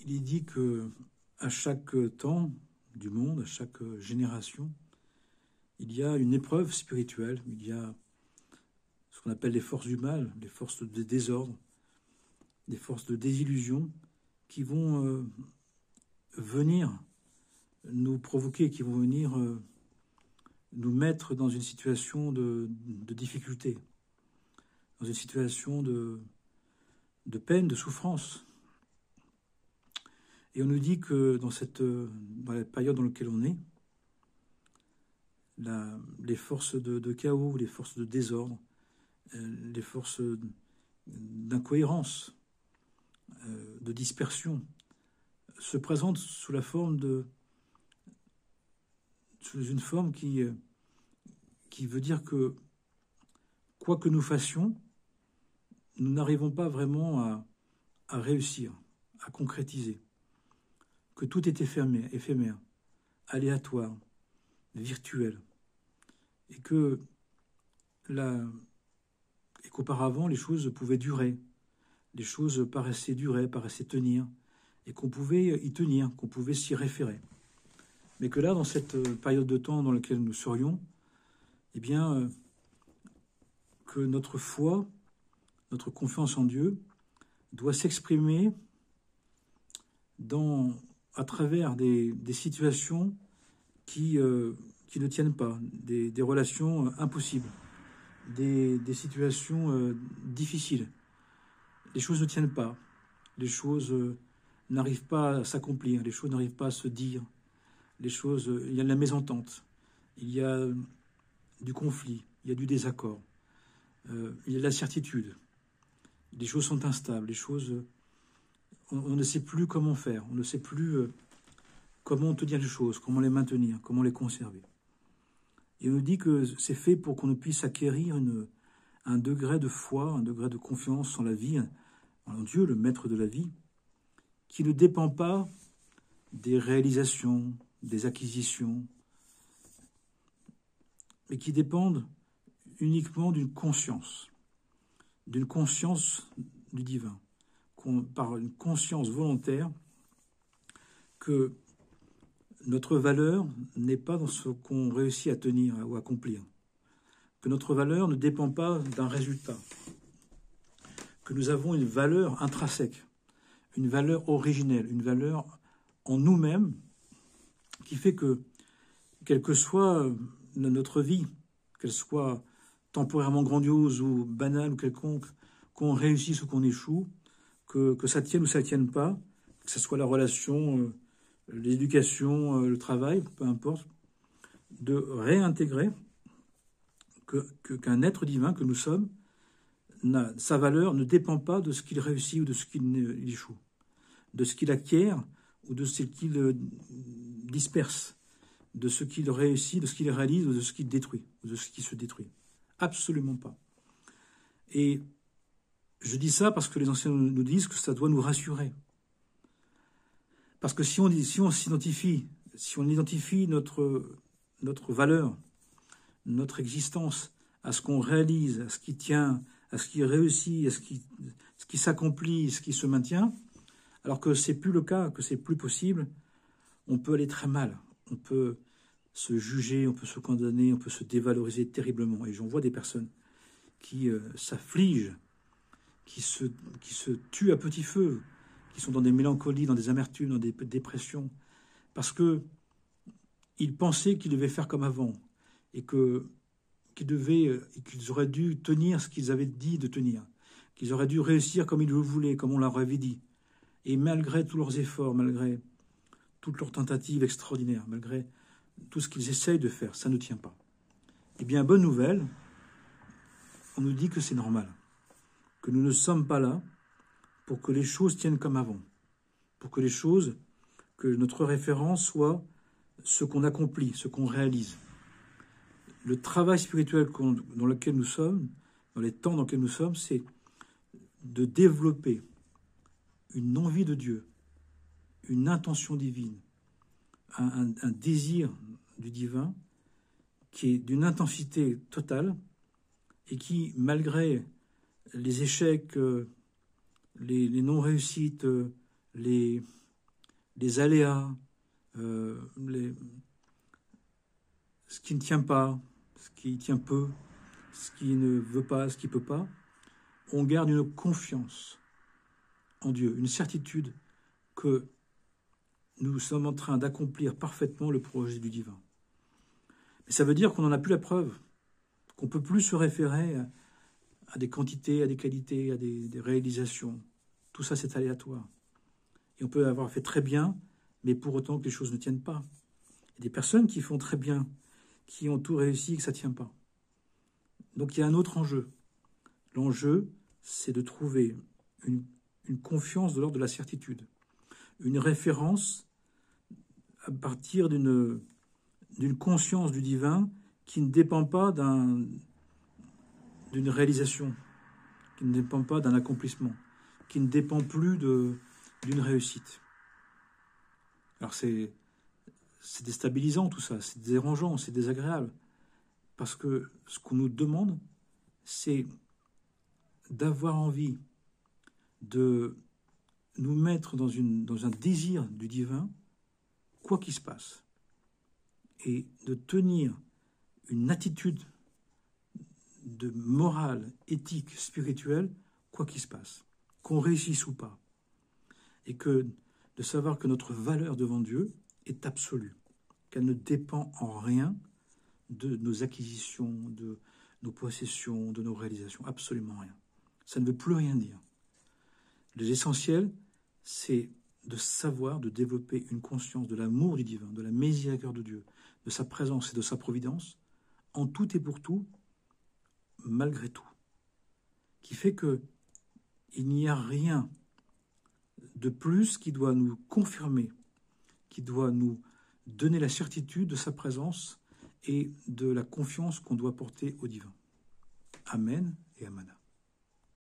Il est dit que à chaque temps du monde, à chaque génération, il y a une épreuve spirituelle, il y a ce qu'on appelle les forces du mal, les forces de désordre, des forces de désillusion qui vont venir nous provoquer, qui vont venir nous mettre dans une situation de difficulté, dans une situation de peine, de souffrance. Et on nous dit que dans la période dans laquelle on est, les forces de chaos, les forces de désordre, les forces d'incohérence, de dispersion, se présentent sous une forme qui veut dire que, quoi que nous fassions, nous n'arrivons pas vraiment à réussir, à concrétiser. Que tout est éphémère, aléatoire, virtuel. Et qu'auparavant, les choses pouvaient durer. Les choses paraissaient durer, paraissaient tenir. Et qu'on pouvait y tenir, qu'on pouvait s'y référer. Mais que là, dans cette période de temps dans laquelle nous serions, eh bien, que notre foi, notre confiance en Dieu, doit s'exprimer à travers des situations qui ne tiennent pas, des relations impossibles, des situations difficiles. Les choses ne tiennent pas, les choses n'arrivent pas à s'accomplir, les choses n'arrivent pas à se dire, il y a de la mésentente, il y a du conflit, il y a du désaccord, il y a de l'incertitude, les choses sont instables, les choses... On ne sait plus comment faire, on ne sait plus comment tenir les choses, comment les maintenir, comment les conserver. Et on nous dit que c'est fait pour qu'on puisse acquérir un degré de foi, un degré de confiance en la vie, en Dieu, le maître de la vie, qui ne dépend pas des réalisations, des acquisitions, mais qui dépendent uniquement d'une conscience du divin, par une conscience volontaire que notre valeur n'est pas dans ce qu'on réussit à tenir ou à accomplir, que notre valeur ne dépend pas d'un résultat, que nous avons une valeur intrinsèque, une valeur originelle, une valeur en nous-mêmes qui fait que, quelle que soit notre vie, qu'elle soit temporairement grandiose ou banale ou quelconque, qu'on réussisse ou qu'on échoue, que ça tienne ou ça tienne pas, que ce soit la relation, l'éducation, le travail, peu importe, de réintégrer qu'un être divin que nous sommes, sa valeur ne dépend pas de ce qu'il réussit ou de ce qu'il échoue, de ce qu'il acquiert ou de ce qu'il disperse, de ce qu'il réussit, de ce qu'il réalise ou de ce qu'il détruit, ou de ce qui se détruit. Absolument pas. Et je dis ça parce que les anciens nous disent que ça doit nous rassurer. Parce que si on identifie notre valeur, notre existence à ce qu'on réalise, à ce qui tient, à ce qui réussit, à ce qui s'accomplit, ce qui se maintient, alors que c'est plus le cas, que c'est plus possible, on peut aller très mal. On peut se juger, on peut se condamner, on peut se dévaloriser terriblement. Et j'en vois des personnes qui s'affligent, qui se tuent à petit feu, qui sont dans des mélancolies, dans des amertumes, dans des dépressions, parce que ils pensaient qu'ils devaient faire comme avant, et qu'ils auraient dû tenir ce qu'ils avaient dit de tenir, qu'ils auraient dû réussir comme ils le voulaient, comme on leur avait dit. Et malgré tous leurs efforts, malgré toutes leurs tentatives extraordinaires, malgré tout ce qu'ils essayent de faire, ça ne tient pas. Eh bien, bonne nouvelle, on nous dit que c'est normal, que nous ne sommes pas là pour que les choses tiennent comme avant, pour que notre référence soit ce qu'on accomplit, ce qu'on réalise. Le travail spirituel dans lequel nous sommes, dans les temps dans lesquels nous sommes, c'est de développer une envie de Dieu, une intention divine, un désir du divin qui est d'une intensité totale et qui, malgré les échecs, les non-réussites, les les aléas, ce qui ne tient pas, ce qui tient peu, ce qui ne veut pas, ce qui ne peut pas, on garde une confiance en Dieu, une certitude que nous sommes en train d'accomplir parfaitement le projet du divin. Mais ça veut dire qu'on n'en a plus la preuve, qu'on ne peut plus se référer à des quantités, à des qualités, à des réalisations. Tout ça, c'est aléatoire. Et on peut avoir fait très bien, mais pour autant que les choses ne tiennent pas. Il y a des personnes qui font très bien, qui ont tout réussi et que ça ne tient pas. Donc il y a un autre enjeu. L'enjeu, c'est de trouver une confiance de l'ordre de la certitude, une référence à partir d'une conscience du divin qui ne dépend pas d'une réalisation, qui ne dépend pas d'un accomplissement, qui ne dépend plus d'une réussite. Alors c'est déstabilisant tout ça, c'est dérangeant, c'est désagréable, parce que ce qu'on nous demande, c'est d'avoir envie de nous mettre dans un désir du divin, quoi qu'il se passe, et de tenir une attitude de morale, éthique, spirituelle, quoi qu'il se passe, qu'on réussisse ou pas, et que de savoir que notre valeur devant Dieu est absolue, qu'elle ne dépend en rien de nos acquisitions, de nos possessions, de nos réalisations, absolument rien. Ça ne veut plus rien dire. L'essentiel, c'est de savoir, de développer une conscience de l'amour du divin, de la miséricorde de Dieu, de sa présence et de sa providence, en tout et pour tout, malgré tout, qui fait qu'il n'y a rien de plus qui doit nous confirmer, qui doit nous donner la certitude de sa présence et de la confiance qu'on doit porter au divin. Amen et Amen.